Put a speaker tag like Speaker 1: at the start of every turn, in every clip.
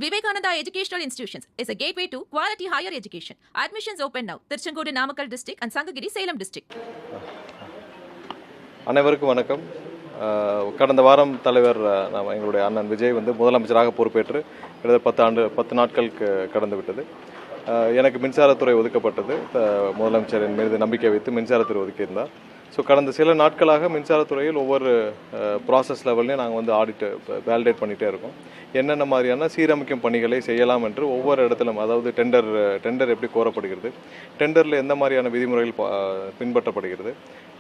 Speaker 1: Vivekananda Educational Institutions is a gateway to quality higher education. Admissions open now. Tiruchengodu Namakkal district and Sangagiri Salem district.
Speaker 2: அனைவருக்கும் வணக்கம். கடந்த வாரம் தலைவர் எங்களுடைய அண்ணன் விஜய் முதலமைச்சராக பொறுப்பேற்று கிட்டத்தட்ட 10 நாட்களுக்கு கடந்து விட்டது. எனக்கு மின்சாரத்துறை ஒதுக்கப்பட்டது. முதலமைச்சரின் மீது நம்பிக்கை வைத்து மின்சாரத்துறை ஒதுக்கியிருந்தார். ஸோ கடந்த சில நாட்களாக மின்சாரத்துறையில் ஒவ்வொரு ப்ராசஸ் லெவல்லையும் நாங்கள் ஆடிட் வேலிடேட் பண்ணிகிட்டே இருக்கோம். என்னென்ன மாதிரியான சீரமைக்கும் பணிகளை செய்யலாம் என்று ஒவ்வொரு இடத்திலும், அதாவது டெண்டர் எப்படி கோரப்படுகிறது, டெண்டரில் எந்த மாதிரியான விதிமுறைகள் பின்பற்றப்படுகிறது,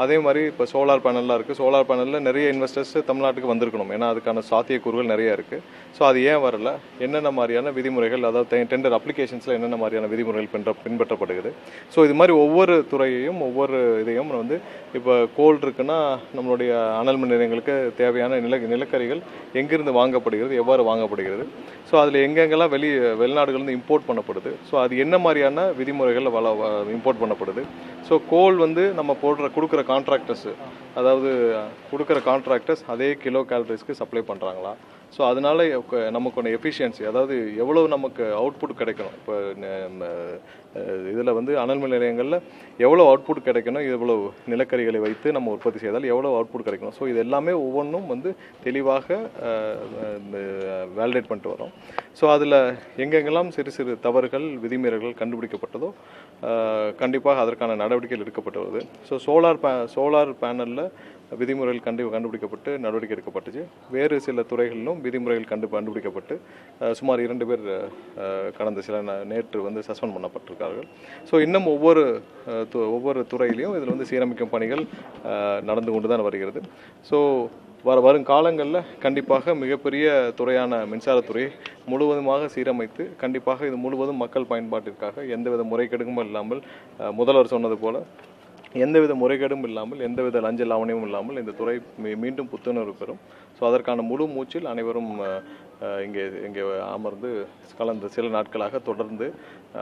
Speaker 2: அதே மாதிரி இப்போ சோலார் பேனல்லாம் இருக்குது. சோலார் பேனலில் நிறைய இன்வெஸ்டர்ஸ் தமிழ்நாட்டுக்கு வந்திருக்கணும், ஏன்னா அதுக்கான சாத்தியக்கூறுகள் நிறைய இருக்குது. ஸோ அது ஏன் வரல, என்னென்ன மாதிரியான விதிமுறைகள், அதாவது டெண்டர் அப்ளிகேஷன்ஸில் என்னென்ன மாதிரியான விதிமுறைகள் பின்பற்றப்படுகிறது. ஸோ இது மாதிரி ஒவ்வொரு துறையையும் ஒவ்வொரு இதையும் இப்போ கோல் இருக்குன்னா நம்மளுடைய அனல் மின் நிலையங்களுக்கு தேவையான நிலக்கரிகள் எங்கிருந்து வாங்கப்படுகிறது, எவ்வாறு வாங்கப்படுகிறது, ஸோ அதில் எங்கெங்கெல்லாம் வெளிநாடுகள்லேருந்து இம்போர்ட் பண்ணப்படுது, ஸோ அது என்ன மாதிரியான விதிமுறைகள் இம்போர்ட் பண்ணப்படுது. ஸோ கோல் நம்ம கொடுக்குற கான்ட்ராக்டர்ஸு, அதாவது கொடுக்குற கான்ட்ராக்டர்ஸ் அதே கிலோ கேலரிஸ்க்கு சப்ளை பண்ணுறாங்களா, ஸோ அதனால நமக்கு ஒன்று எஃபிஷியன்சி, அதாவது எவ்வளோ நமக்கு அவுட்புட் கிடைக்கணும். இப்போ இதில் அனல் மின் நிலையங்களில் எவ்வளோ அவுட்புட் கிடைக்கணும், எவ்வளோ நிலக்கரிகளை வைத்து நம்ம உற்பத்தி செய்தால் எவ்வளோ அவுட்புட் கிடைக்கணும். ஸோ இது எல்லாமே ஒவ்வொன்றும் தெளிவாக வேலிடேட் பண்ணிட்டு வரோம். ஸோ அதில் எங்கெங்கெல்லாம் சிறு சிறு தவறுகள், விதிமீறல்கள் கண்டுபிடிக்கப்பட்டதோ கண்டிப்பாக அதற்கான நடவடிக்கைகள் எடுக்கப்பட்டு வருது. ஸோ சோலார் பேனலில் விதிமுறைகள் கண்டுபிடிக்கப்பட்டு நடவடிக்கை எடுக்கப்பட்டுச்சு. வேறு சில துறைகளிலும் விதிமுறைகள் கண்டுபிடிக்கப்பட்டு சுமார் 2 பேர் கடந்த நேற்று சஸ்பெண்ட் பண்ணப்பட்டிருக்கார்கள். ஸோ இன்னும் ஒவ்வொரு துறையிலையும் இதில் சீரமைக்கும் பணிகள் நடந்து கொண்டு தான் வருகிறது. ஸோ வரும் காலங்களில் கண்டிப்பாக மிகப்பெரிய துறையான மின்சாரத்துறை முழுவதுமாக சீரமைத்து, கண்டிப்பாக இது முழுவதும் மக்கள் பயன்பாட்டிற்காக எந்தவித முறைகேடும் இல்லாமல், முதல்வர் சொன்னது போல எந்தவித முறைகேடும் இல்லாமல், எந்தவித லஞ்ச லாவணியும் இல்லாமல் இந்த துறை மீண்டும் புத்துணர்வு பெறும். ஸோ அதற்கான முழு மூச்சில் அனைவரும் இங்கே அமர்ந்து கலந்து சில நாட்களாக தொடர்ந்து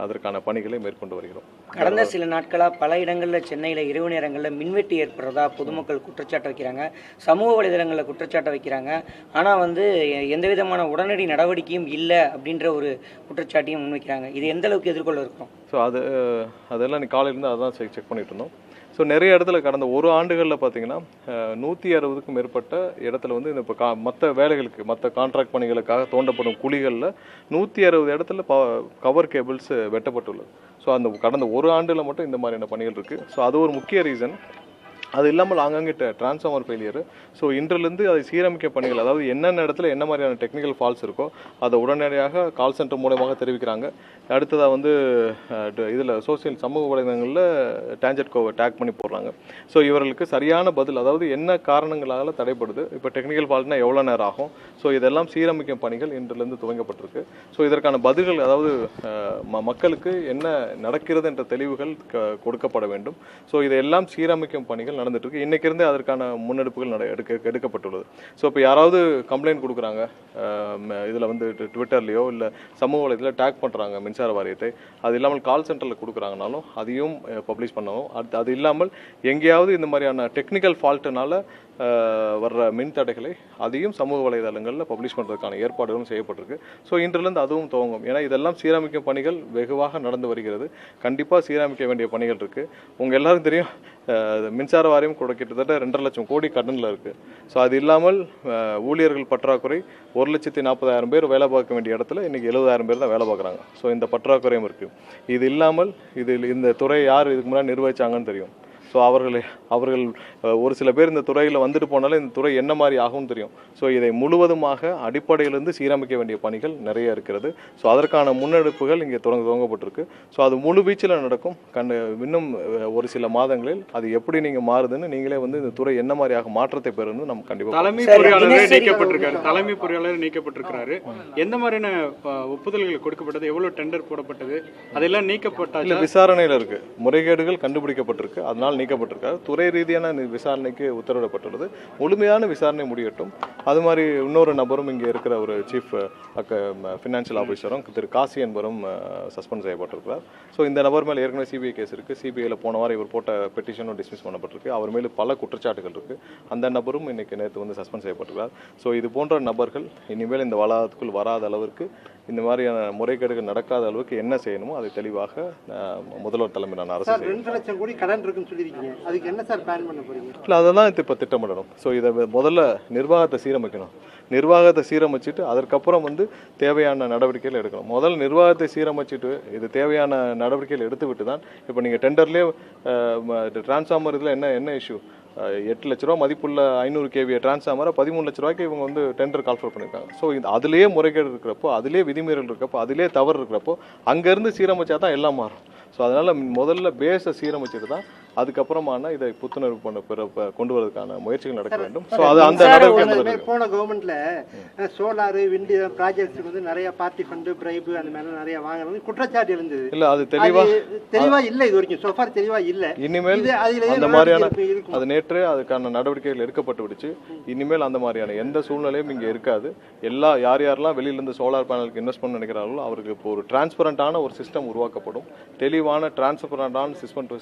Speaker 2: அதற்கான பணிகளை மேற்கொண்டு வருகிறோம்.
Speaker 3: கடந்த சில நாட்களாக பல இடங்களில் சென்னையில் இரவு நேரங்களில் மின்வெட்டு ஏற்படுறதா பொதுமக்கள் குற்றச்சாட்டு வைக்கிறாங்க, சமூக வலைதளங்களில் குற்றச்சாட்டு வைக்கிறாங்க. ஆனால் எந்த விதமான உடனடி நடவடிக்கையும் இல்லை அப்படின்ற ஒரு குற்றச்சாட்டையும் முன்வைக்கிறாங்க. இது எந்த அளவுக்கு எதிர்கொள்ள இருக்கும்?
Speaker 2: ஸோ அதெல்லாம் காலையிலேருந்து அதான் செக் பண்ணிட்டு இருந்தோம். ஸோ நிறைய இடத்துல கடந்த ஒரு ஆண்டுகளில் பார்த்தீங்கன்னா 160க்கும் மேற்பட்ட இடத்துல இந்த இப்போ மற்ற வேலைகளுக்கு, மற்ற கான்ட்ராக்ட் பணிகளுக்காக தோண்டப்படும் குழிகளில் 160 இடத்துல கவர் கேபிள்ஸ் வெட்டப்பட்டுள்ளது. ஸோ கடந்த ஒரு ஆண்டில் மட்டும் இந்த மாதிரியான பணிகள் இருக்குது. ஸோ அது ஒரு முக்கிய ரீசன். அது இல்லாமல் ஆங்காங்கே டிரான்ஸ்ஃபார்மர் ஃபெயிலியர். ஸோ இன்றிலிருந்து அதை சீரமைக்க பணிகள், அதாவது என்னென்ன இடத்துல என்ன மாதிரியான டெக்னிக்கல் ஃபால்ட்ஸ் இருக்கோ அதை உடனடியாக கால் சென்டர் மூலமாக தெரிவிக்கிறாங்க. அடுத்ததாக இதில் சமூக வலைதளங்களில் டேஞ்சட் கோவை டேக் பண்ணி போடுறாங்க. ஸோ இவர்களுக்கு சரியான பதில், அதாவது என்ன காரணங்களால் தடைப்படுது, இப்போ டெக்னிக்கல் ஃபால்ட்னா எவ்வளோ நேரம் ஆகும், ஸோ இதெல்லாம் சீரமைக்கும் பணிகள் இன்றிலிருந்து துவங்கப்பட்டிருக்கு. ஸோ இதற்கான பதில்கள், அதாவது மக்களுக்கு என்ன நடக்கிறது என்ற தெளிவுகள் கொடுக்கப்பட வேண்டும். ஸோ இதையெல்லாம் சீரமைக்கும் பணிகள் நடந்துட்டு இருக்கு. இன்னைக்கு இருந்தே அதற்கான முன்னெடுப்புகள் எடுக்கப்பட்டுள்ளது. ஸோ இப்போ யாராவது கம்ப்ளைண்ட் கொடுக்குறாங்க, இதில் ட்விட்டர்லையோ இல்லை சமூக வலைதளத்தில் டேக் பண்ணுறாங்க மின்சார வாரியத்தை, அது இல்லாமல் கால் சென்டரில் கொடுக்குறாங்கனாலும் அதையும் பப்ளிஷ் பண்ணணும். அது இல்லாமல் எங்கேயாவது இந்த மாதிரியான டெக்னிக்கல் ஃபால்ட்டுனால வர்ற மின் தடைகளை அதையும் சமூக வலைதளங்களில் பப்ளிஷ் பண்ணுறதுக்கான ஏற்பாடுகளும் செய்யப்பட்டிருக்கு. ஸோ இன்றிலிருந்து அதுவும் துவங்கும். ஏன்னா இதெல்லாம் சீரமைக்கும் பணிகள் வெகுவாக நடந்து வருகிறது. கண்டிப்பாக சீரமைக்க வேண்டிய பணிகள் இருக்குது. உங்கள் எல்லாருக்கும் தெரியும், மின்சார வாரியம் கிட்டத்தட்ட 2.5 லட்சம் கோடி கடனில் இருக்குது. ஸோ அது இல்லாமல் ஊழியர்கள் பற்றாக்குறை, 1,40,000 பேர் வேலை பார்க்க வேண்டிய இடத்துல இன்றைக்கி 70,000 பேர் தான் வேலை பார்க்குறாங்க. ஸோ இந்த பற்றாக்குறையும் இருக்குது. இது இல்லாமல் இந்த துறை யார் இதுக்கு முன்னாடி நிர்வகிச்சாங்கன்னு தெரியும். ஸோ அவர்கள் ஒரு சில பேர் இந்த துறையில் வந்துட்டு போனாலும் இந்த துறை என்ன மாதிரி ஆகும்னு தெரியும். ஸோ இதை முழுவதுமாக அடிப்படையிலிருந்து சீரமைக்க வேண்டிய பணிகள் நிறைய இருக்கிறது. ஸோ அதற்கான முன்னெடுப்புகள் இங்கே துவங்கப்பட்டிருக்கு. ஸோ அது முழு வீச்சில் நடக்கும். இன்னும் ஒரு சில மாதங்களில் அது எப்படி நீங்கள் மாறுதுன்னு நீங்களே இந்த துறை என்ன மாதிரியாக மாற்றத்தை பெறுன்னு நம்ம கண்டிப்பாக.
Speaker 4: தலைமை பொறியாளர் நீக்கப்பட்டிருக்கிறாரு. எந்த மாதிரியான ஒப்புதல்கள் கொடுக்கப்பட்டது, எவ்வளவு டெண்டர் போடப்பட்டது, அதெல்லாம் நீக்கப்பட்ட
Speaker 2: இல்லை, விசாரணையில் இருக்கு. முறைகேடுகள் கண்டுபிடிக்கப்பட்டிருக்கு. அதனால் காரணத்தினால் நீக்கப்பட்டிருக்காரு. துறை ரீதியான விசாரணைக்கு உத்தரவிடப்பட்டுள்ளது. முழுமையான விசாரணை முடியட்டும். அது மாதிரி இன்னொரு நபரும் இங்கே இருக்கிற ஒரு சீஃப் ஃபினான்ஷியல் ஆஃபீஸரும் திரு காசி என்பவரும் சஸ்பெண்ட் செய்யப்பட்டிருக்கிறார். ஸோ இந்த நபர் மேலே ஏற்கனவே சிபிஐ கேஸ் இருக்குது. சிபிஐயில் போன வாரம் இவர் போட்ட பெட்டிஷனும் டிஸ்மிஸ் பண்ணப்பட்டிருக்கு. அவர் மேலே பல குற்றச்சாட்டுகள் இருக்குது. அந்த நபரும் இன்னைக்கு நேற்று வந்து சஸ்பெண்ட் செய்யப்பட்டிருக்கிறார். ஸோ இது போன்ற நபர்கள் இனிமேல் இந்த வளாகத்துக்குள் வராத அளவிற்கு, இந்த மாதிரியான முறைகேடுகள் நடக்காத அளவுக்கு என்ன செய்யணுமோ அதை தெளிவாக முதல்வர் தலைமையிலான அரசு செய்யும்.
Speaker 5: 2 லட்சம் கோடி கடன் இருக்குன்னு சொல்லியிருக்கீங்க. அதுக்கு என்ன சார் பிளான் பண்ண போறீங்க?
Speaker 2: இல்லை, அதை தான் இப்போ திட்டமிடணும். ஸோ இதை முதல்ல நிர்வாகத்தை சீரமைக்கணும். நிர்வாகத்தை சீரமைச்சிட்டு அதற்கப்புறம் வந்து தேவையான நடவடிக்கைகள் எடுக்கணும். முதல் நிர்வாகத்தை சீரமைச்சிட்டு இது தேவையான நடவடிக்கைகள் எடுத்துவிட்டு தான் இப்போ நீங்கள் டெண்டர்லேயே டிரான்ஸ்ஃபார்மர் இதில் என்ன இஷ்யூ, 8 லட்ச ரூபா மதிப்புள்ள 500 kVA டிரான்ஸ்ஃபார்மரை 13 லட்ச ரூபாய்க்கு இவங்க வந்து டெண்டர் கால்ஃபர் பண்ணியிருக்காங்க. ஸோ அதுலேயே முறைகேடு இருக்கிறப்போ, அதிலே விதிமீறல் இருக்கிறப்போ, அதிலே தவறு இருக்கிறப்போ அங்கேருந்து சீரமைச்சா தான் எல்லாம் மாறும். ஸோ அதனால் முதல்ல பேஸை சீரமைச்சிட்டு தான் அதுக்கப்புறமான இதை புத்துணர்வு கொண்டு வரதுக்கான முயற்சிகள் நடக்க வேண்டும். ஸோ அது அந்த நடவடிக்கை
Speaker 5: போன கவர்மெண்ட்ல சோலார் விண்ட் ப்ராஜெக்ட்ஸ் வந்து நிறைய பார்ட்டி ஃபண்டு பிரைபு அந்த மாதிரி நிறைய வாங்குறது குற்றச்சாட்டு இருந்தது.
Speaker 2: இல்லை, அது தெளிவா
Speaker 5: இல்லை, இது வரைக்கும் சோஃபார் தெளிவா இல்லை.
Speaker 2: இனிமேல் அந்த மாதிரியான அது நேற்றே அதுக்கான நடவடிக்கைகள் எடுக்கப்பட்டு விடுச்சு. இனிமேல் அந்த மாதிரியான எந்த சூழ்நிலையும் இங்கே இருக்காது. யாரெல்லாம் வெளியிலேருந்து சோலார் பேனலுக்கு இன்வெஸ்ட் பண்ண நினைக்கிறார்களோ அவருக்கு இப்போ ஒரு டிரான்ஸ்பரண்டான ஒரு சிஸ்டம் உருவாக்கப்படும். தெளிவான டிரான்ஸ்பரண்டான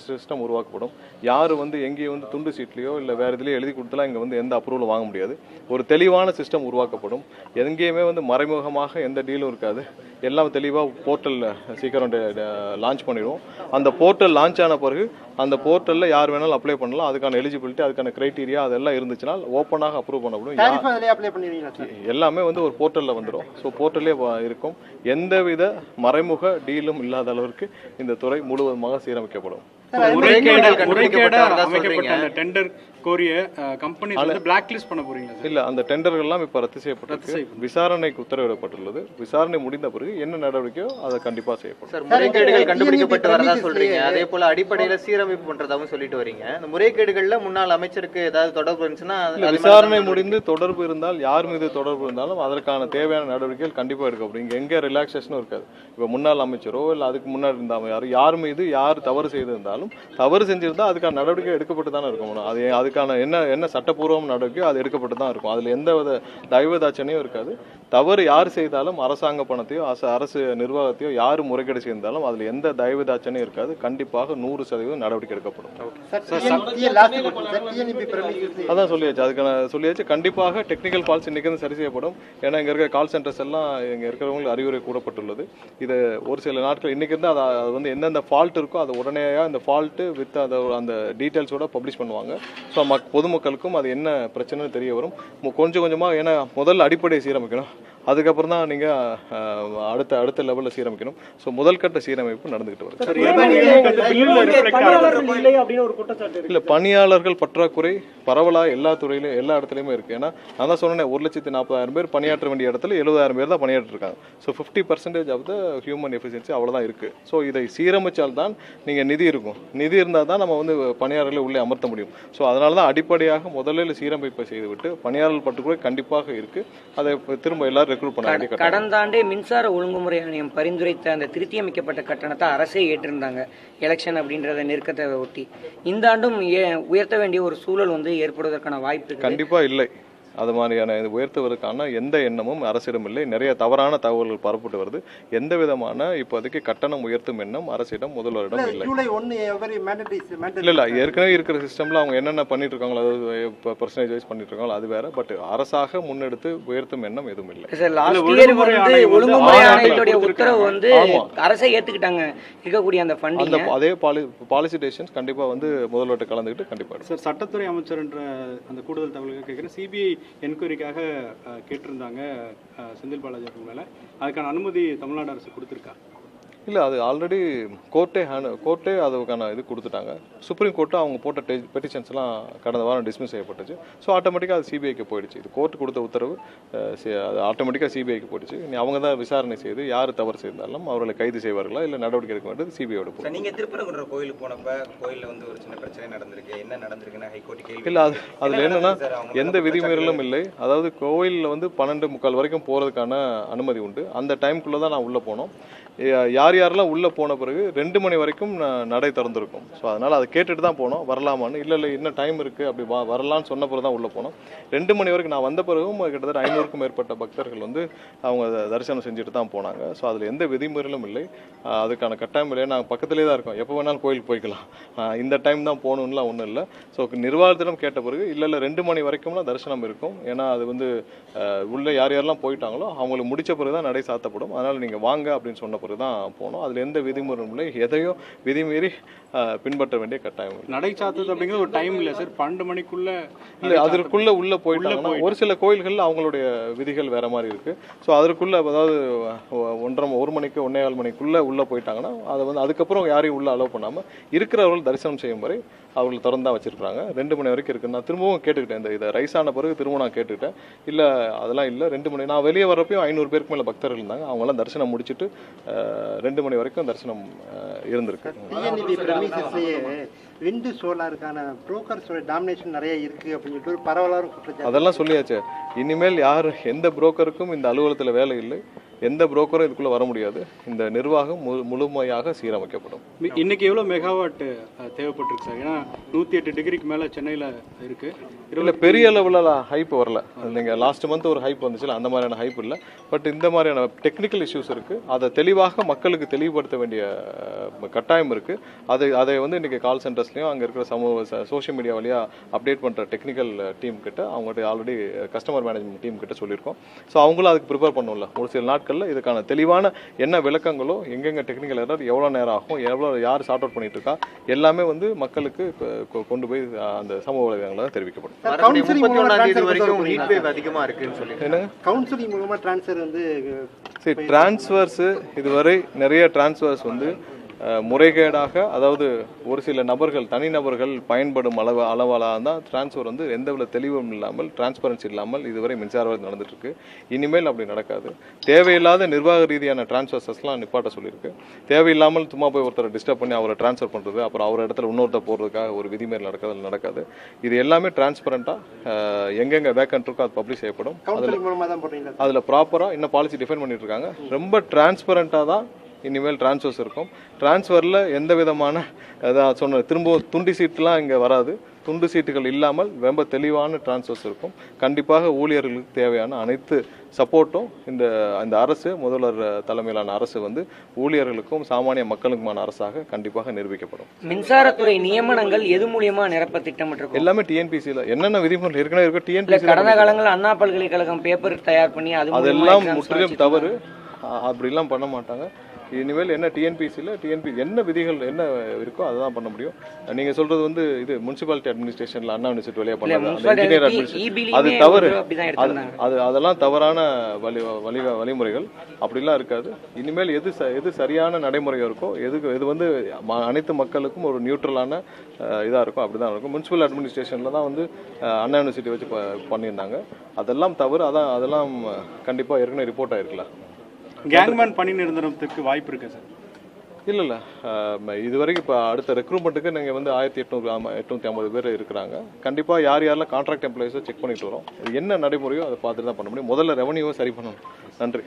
Speaker 2: சிஸ்டம் உருவாக்கப்படும். யாரு வந்து எங்கேயும் வந்து துண்டு சீட்லையோ இல்லை வேற இதுலயோ எழுதி கொடுத்தலாம் இங்கே வந்து எந்த அப்ரூவலும் வாங்க முடியாது. ஒரு தெளிவான சிஸ்டம் உருவாக்கப்படும். எங்கேயுமே வந்து மறைமுகமாக எந்த டீலும் இருக்காது. எல்லாம் தெளிவாக போர்ட்டலில் சீக்கிரம் லான்ச் பண்ணிடுவோம். அந்த போர்ட்டல் லான்ச் ஆன பிறகு அந்த போர்ட்டலில் யார் வேணாலும் அப்ளை பண்ணலாம். அதுக்கான எலிஜிபிலிட்டி, அதுக்கான கிரைட்டீரியா அதெல்லாம் இருந்துச்சுன்னா ஓப்பனாக அப்ரூவ் பண்ணப்படும். எல்லாமே வந்து ஒரு போர்ட்டலில் வந்துடும். ஸோ போர்ட்டலே இருக்கும். எந்தவித மறைமுக டீலும் இல்லாத அளவிற்கு இந்த துறை முழுவதுமாக சீரமைக்கப்படும்.
Speaker 4: டெண்டர் கோரிய கம்பெனி பிளாக் லிஸ்ட் பண்ண போறீங்களா?
Speaker 2: இல்ல, அந்த டெண்டர்கள் எல்லாம் இப்ப ரத்து செய்யப்பட்டிருக்கு. விசாரணைக்கு உத்தரவிடப்பட்டுள்ளது. விசாரணை முடிந்த பிறகு என்ன நடவடிக்கையோ அதை கண்டிப்பா செய்யப்படும்.
Speaker 6: சார், முறைகேடுகள் கண்டுபிடிக்கப்பட்டு வரதா சொல்றீங்க. அதே போல அடிப்படையில சீரமைப்பு பண்றதாவும் சொல்லிட்டு வரீங்க. இந்த முறைகேடுகள்ல முன்னாள் அமைச்சருக்கு ஏதாவது தொடர்பு இருந்துச்சுன்னா
Speaker 2: விசாரணை முடிந்து தொடர்பு இருந்தால், யார் மீது தொடர்பு இருந்தாலும் அதற்கான தேவையான நடவடிக்கைகள் கண்டிப்பா எடுக்கப்படும். இங்க எங்க ரிலாக்ஸேஷனும் இருக்காது. இப்ப முன்னாள் அமைச்சரோ இல்ல அதுக்கு முன்னாடி இருந்தாலும் யார் மீது யார் தவறு செய்திருந்தாலும், தவறு செஞ்சிருந்தா அதுக்கான நடவடிக்கை எடுக்கப்பட்டு தானே இருக்கும். அதுக்கான என்ன சட்டப்பூர்வம் நடவடிக்கையோ அது எடுக்கப்பட்டு தான் இருக்கும். அதுல எந்த வித தயவுதாட்சணையும் இருக்காது. தவறு யார் செய்தாலும் அரசாங்க பணத்தையோ அரசு நிர்வாகத்தையோ யார் முறைகேடு செய்தாலும் அதுல எந்த தயவுதாட்சணையும் இருக்காது. கண்டிப்பாக 100% நடவடிக்கை எடுக்கப்படும். அதான் சொல்லியாச்சு. அதுக்கான சொல்லியாச்சு. கண்டிப்பாக டெக்னிக்கல் ஃபால்ஸ் இன்னைக்கு சரி செய்யப்படும். ஏன்னா இங்க இருக்க கால் சென்டர்ஸ் எல்லாம் இங்க இருக்கிறவங்களுக்கு அறிவுரை கூறப்பட்டுள்ளது. இது ஒரு சில நாட்கள் இன்னைக்கு இருந்தால் அது வந்து எந்தெந்த ஃபால்ட் இருக்கோ அதை உடனே அந்த ஃபால்ட்டு வித் அந்த டீட்டெயில்ஸோட பப்ளிஷ் பண்ணுவாங்க. ஸோ பொதுமக்களுக்கும் அது என்ன பிரச்சனைன்னு தெரிய வரும். கொஞ்சம் கொஞ்சமாக, ஏன்னா முதல்ல அடிப்படையை சீரமைக்கணும். அதுக்கப்புறம் தான் நீங்கள் அடுத்த லெவலில் சீரமைக்கணும். ஸோ முதல் கட்ட சீரமைப்பு நடந்துகிட்டு வருது. இல்லை, பணியாளர்கள் பற்றாக்குறை பரவலாக எல்லா துறையிலும் எல்லா இடத்துலையுமே இருக்குது. ஏன்னா நான் தான் சொன்னேன், 1,40,000 பேர் பணியாற்ற வேண்டிய இடத்துல 70,000 பேர் தான் பணியாற்றிருக்காங்க. So 50% of the human efficiency அவ்வளோதான் இருக்குது. ஸோ இதை சீரமைச்சால் தான் நீங்கள் நிதி இருக்கும். நிதி இருந்தால் தான் நம்ம வந்து பணியாளர்களை உள்ளே அமர்த்த முடியும். ஸோ அதனால தான் அடிப்படையாக முதலில் சீரமைப்பை செய்துவிட்டு பணியாளர்கள் பற்றாக்குறை கண்டிப்பாக இருக்குது. அதை திரும்ப எல்லாரும்
Speaker 3: கடந்த ஆண்டே மின்சார ஒழுங்குமுறை ஆணையம் பரிந்துரைத்த அந்த திருத்தியமைக்கப்பட்ட கட்டணத்தை அரசே ஏற்றிருந்தாங்க. எலெக்ஷன் அப்படின்றத நெருக்கத்தை ஒட்டி இந்த ஆண்டும் உயர்த்த வேண்டிய ஒரு சூழல் வந்து ஏற்படுவதற்கான வாய்ப்பு
Speaker 2: கண்டிப்பா இல்லை. அது மாதிரியான உயர்த்துவதற்கான எந்த எண்ணமும் அரசிடம் இல்லை. நிறைய தவறான தகவல்கள் பரப்பட்டு வருது. எந்த விதமான இப்போதைக்கு கட்டணம் உயர்த்தும் எண்ணம் அரசிடம் முதல்வரிடம் இல்லை. இல்ல, ஏற்கனவே இருக்கிற சிஸ்டம்ல அவங்க என்னென்ன பண்ணிட்டு இருக்காங்களோ, அதாவது பெர்சன்டேஜ் வைஸ் பண்ணிட்டு இருக்காங்களோ அது வேற. பட் அரசாக முன்னெடுத்து உயர்த்தும் எண்ணம் எதுவும் இல்லை.
Speaker 3: உத்தரவு வந்து அரசை ஏத்துக்கிட்டாங்க. இருக்கக்கூடிய அந்த ஃபண்டிங்
Speaker 2: அதே பாலிசி டெசிஷன்ஸ் கண்டிப்பா வந்து முதல்வர்கிட்ட கலந்துக்கிட்டு கண்டிப்பா.
Speaker 4: சார், சட்டத்துறை அமைச்சர் என்ற அந்த கூடுதல் தகவல்கள் கேட்குறேன். சிபிஐ என்கொயரிக்காக கேட்டிருந்தாங்க செந்தில் பாலாஜி அவர்கள் மேலே. அதுக்கான அனுமதி தமிழ்நாடு அரசு கொடுத்துருக்கா?
Speaker 2: இல்லை, அது ஆல்ரெடி கோர்ட்டே அதுக்கான இது கொடுத்துட்டாங்க. சுப்ரீம் கோர்ட்டு அவங்க போட்ட பெட்டிஷன்ஸ்லாம் கடந்த வாரம் டிஸ்மிஸ் செய்யப்பட்டுச்சு. ஸோ ஆட்டோமேட்டிக்காக அது சிபிஐக்கு போயிடுச்சு. இது கோர்ட்டு கொடுத்த உத்தரவு அது ஆட்டோமேட்டிக்காக சிபிஐக்கு போயிடுச்சு. அவங்க தான் விசாரணை செய்து யார் தவறு செய்தாலும் அவர்களை கைது செய்வார்களா இல்லை நடவடிக்கை எடுக்க வேண்டியது சிபிஐயோட போகும்.
Speaker 6: நீங்கள் திருப்பரங்குன்ற கோயிலுக்கு போனப்ப கோயிலில் வந்து ஒரு சின்ன பிரச்சனை நடந்திருக்கு. என்ன நடந்திருக்குன்னா ஹைகோர்ட் கேள்வி
Speaker 2: இல்லை, அதில் என்னன்னா எந்த விதிமீறலும் இல்லை. அதாவது கோயிலில் வந்து 12:45 வரைக்கும் போகிறதுக்கான அனுமதி உண்டு. அந்த டைமுக்குள்ளே தான் நான் உள்ளே போனோம். யார் யார் யாரெல்லாம் உள்ளே போன பிறகு 2 மணி வரைக்கும் நடை திறந்திருக்கும். ஸோ அதனால் அதை கேட்டுட்டு தான் போனோம். வரலாமான்னு, இல்லை இன்னும் டைம் இருக்குது அப்படி வரலான்னு சொன்ன பிறகு தான் உள்ளே போனோம். 2 மணி வரைக்கும் நான் வந்த பிறகும் கிட்டத்தட்ட 500க்கும் மேற்பட்ட பக்தர்கள் வந்து அவங்க தரிசனம் செஞ்சுட்டு தான் போனாங்க. ஸோ அதில் எந்த விதிமுறைகளும் இல்லை, அதுக்கான கட்டாயம் இல்லை. நாங்கள் பக்கத்துலேயே தான் இருக்கோம், எப்போ வேணாலும் கோயிலுக்கு போய்க்கலாம், இந்த டைம் தான் போகணுன்னுலாம் ஒன்றும் இல்லை. ஸோ நிர்வாகத்திடம் கேட்ட பிறகு இல்லை 2 மணி வரைக்கும்லாம் தரிசனம் இருக்கும். ஏன்னா அது வந்து உள்ளே யார் யாரெல்லாம் போயிட்டாங்களோ அவங்களுக்கு முடிச்ச பிறகு தான் நடை சாத்தப்படும். அதனால் நீங்கள் வாங்க அப்படின்னு சொன்ன பிறகு தான் போனோம். அதில் எந்த விதிமுறையும் இல்லை, எதையும் விதிமீறி பின்பற்ற வேண்டிய கட்டாயம் இல்லை.
Speaker 4: நடை சாத்துறது அப்படிங்கிற ஒரு டைம் இல்லை சார், 12 மணிக்குள்ள
Speaker 2: இல்லை அதற்குள்ளே உள்ளே போயிட்டாங்கன்னா ஒரு சில கோயில்கள் அவங்களுடைய விதிகள் வேற மாதிரி இருக்குது. ஸோ அதற்குள்ளே அதாவது 1 மணிக்கு 1:15 மணிக்குள்ளே உள்ளே போயிட்டாங்கன்னா அதை வந்து அதுக்கப்புறம் யாரையும் உள்ளே அலோவ் பண்ணாமல் இருக்கிறவர்கள் தரிசனம் செய்யும் வரை அவர்கள் திறந்தா வச்சிருக்காங்க. 2 மணி வரைக்கும் இருக்குது. நான் திரும்பவும் கேட்டுக்கிட்டேன், இதை ரைஸ் ஆன பிறகு திரும்ப நான் கேட்டுக்கிட்டேன், இல்லை அதெல்லாம் இல்லை 2 மணி. நான் வெளியே வரப்பையும் 500 பேருக்கு மேலே பக்தர்கள் இருந்தாங்க. அவங்களாம் தரிசனம் முடிச்சுட்டு 2 மணி வரைக்கும் தரிசனம் இருந்திருக்கு.
Speaker 5: டிஎன்இபி பிரமிசஸ்லயே விண்டு சோலாருக்கான புரோக்கர்ஸோட டாமினேஷன் நிறைய இருக்கு அப்படின்னு சொல்லிட்டு ஒரு பரவலான குற்றச்சாட்டு.
Speaker 2: அதெல்லாம் சொல்லியாச்சு. இனிமேல் யார் எந்த புரோக்கருக்கும் இந்த அலுவலகத்தில் வேலை இல்லை, எந்த புரோக்கரும் இதுக்குள்ளே வர முடியாது. இந்த நிர்வாகம் முழுமையாக சீரமைக்கப்படும்.
Speaker 4: இன்னைக்கு எவ்வளோ மெகாவாட் தேவைப்பட்டிருக்கு சார்? ஏன்னா 108 டிகிரிக்கு மேலே சென்னையில் இருக்கு.
Speaker 2: இல்லை பெரிய அளவில் ஹைப் வரல. நீங்கள் லாஸ்ட் மந்த் ஒரு ஹைப் வந்துச்சுல, அந்த மாதிரியான ஹைப் இல்லை. பட் இந்த மாதிரியான டெக்னிக்கல் இஷ்யூஸ் இருக்குது. அதை தெளிவாக மக்களுக்கு தெளிவுபடுத்த வேண்டிய கட்டாயம் இருக்குது. அதை வந்து இன்றைக்கி கால் சென்டர்ஸ்லையும் அங்கே இருக்கிற சோஷியல் மீடியா வழியாக அப்டேட் பண்ணுற டெக்னிக்கல் டீம் கிட்ட, அவங்கள்ட்ட ஆல்ரெடி கஸ்டமர் மேனேஜ்மெண்ட் டீம் கிட்ட சொல்லியிருக்கோம். ஸோ அவங்களும் அதுக்கு ப்ரிப்பேர் பண்ணல. ஒரு சில நாட்களில் இதுக்கான தெளிவான என்ன விளக்கங்களோ, எங்கெங்கே டெக்னிக்கல் எரர், எவ்வளோ நேரம் ஆகும், யார் சார்ட் அவுட் பண்ணிட்டு இருக்கா, எல்லாமே வந்து மக்களுக்கு கொண்டு போய் அந்த சமூக வலைதளங்களை தெரிவிக்கப்படும்.
Speaker 6: 31ஆம் தேதி வரைக்கும் ஹீட் வேவ் அதிகமா இருக்குன்னு சொல்லி
Speaker 5: கவுன்சிலிங் மூலமா டிரான்ஸ்ஃபர் வந்து
Speaker 2: டிரான்ஸ்ஃபர்ஸ் இதுவரை நிறைய டிரான்ஸ்ஃபர்ஸ் வந்து முறைகேடாக, அதாவது ஒரு சில நபர்கள் தனிநபர்கள் பயன்படும் அளவால தான் டிரான்ஸ்ஃபர் வந்து எந்தவித தெளிவும் இல்லாமல், டிரான்ஸ்பரன்சி இல்லாமல் இதுவரை மின்சார நடந்துட்டு இருக்கு. இனிமேல் அப்படி நடக்காது. தேவையில்லாத நிர்வாக ரீதியான டிரான்ஸ்ஃபர்ஸ்லாம் நிப்பாட்ட சொல்லியிருக்கு. தேவையில்லாமல் சும்மா போய் ஒருத்தரை டிஸ்டர்ப் பண்ணி அவரை டிரான்ஸ்ஃபர் பண்ணுறது, அப்புறம் அவர் இடத்துல இன்னொருத்தர் போடுறதுக்காக ஒரு விதிமீறல் நடக்காது. இது எல்லாமே டிரான்ஸ்பரண்டாக எங்கெங்கே வேக்கன்ட் இருக்கோ அது பப்ளிஷ் செய்யப்படும். அதில் ப்ராப்பராக இன்னும் பாலிசி டிஃபைன் பண்ணிட்டு இருக்காங்க. ரொம்ப டிரான்ஸ்பரண்டாக தான் இனிமேல் டிரான்ஸ்ஃபர்ஸ் இருக்கும். டிரான்ஸ்ஃபரில் எந்த விதமான அதான் சொன்ன திரும்ப துண்டு சீட்டுலாம் இங்கே வராது. துண்டு சீட்டுகள் இல்லாமல் ரொம்ப தெளிவான டிரான்ஸ்ஃபர்ஸ் இருக்கும். கண்டிப்பாக ஊழியர்களுக்கு தேவையான அனைத்து சப்போர்ட்டும் இந்த அரசு, முதல்வர் தலைமையிலான அரசு வந்து ஊழியர்களுக்கும் சாமானிய மக்களுக்குமான அரசாக கண்டிப்பாக நிரூபிக்கப்படும்.
Speaker 3: மின்சாரத்துறை நியமனங்கள் எது மூலியமா நிரப்ப திட்டமிட்டிருக்கும்?
Speaker 2: எல்லாமே டிஎன்பிசியில் என்னென்ன விதிமுறை ஏற்கனவே இருக்கும். டிஎன்பிசி
Speaker 3: கடந்த காலங்கள் அண்ணா பல்கலைக்கழகம் பேப்பர் தயார் பண்ணி
Speaker 2: அதெல்லாம் முற்றிலும் தவறு. அப்படிலாம் பண்ண மாட்டாங்க. இனிமேல் என்ன டிஎன்பிசியில் என்ன விதிகள் என்ன இருக்கோ அதை தான் பண்ண முடியும். நீங்கள் சொல்கிறது வந்து இது முனிசிபாலிட்டி அட்மினிஸ்ட்ரேஷனில் அண்ணா யூனிவர்சிட்டி வழியாக பண்ணாங்க, அந்த இன்ஜினியர் அட்மினிஸ்ட்ரேஷன், அது தவறு. அதெல்லாம் தவறான வழிமுறைகள். அப்படிலாம் இருக்காது. இனிமேல் எது சரியான நடைமுறையாக இருக்கோ, எது வந்து அனைத்து மக்களுக்கும் ஒரு நியூட்ரலான இதாக இருக்கும், அப்படி தான் இருக்கும். முனிசிபல் அட்மினிஸ்ட்ரேஷனில் தான் வந்து அண்ணா யூனிவர்சிட்டி வச்சு பண்ணியிருந்தாங்க. அதெல்லாம் தவறு. அதெல்லாம் கண்டிப்பாக ஏற்கனவே ரிப்போர்ட் ஆகிருக்கலாம்.
Speaker 4: கேங்மேன் பணி நிரந்தரத்துக்கு வாய்ப்பு இருக்கு சார்?
Speaker 2: இல்லை இதுவரைக்கும் இப்போ அடுத்த ரெக்ரூட்மெண்ட்டுக்கு நீங்கள் வந்து 1850 பேர் இருக்கிறாங்க. கண்டிப்பாக யாரெல்லாம் கான்ட்ராக்ட் எம்ப்ளாயிஸோ செக் பண்ணிட்டு வரோம். என்ன நடைமுறையோ அதை பார்த்துட்டு தான் பண்ண முடியும். முதல்ல ரெவன்யூவை சரி பண்ணணும். நன்றி.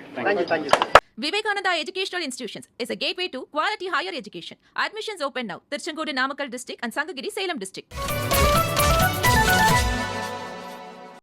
Speaker 1: Vivekananda Educational Institutions is a gateway to quality higher education. Admissions open now. Tirchangodu Namakkal district and Sangagiri Salem district.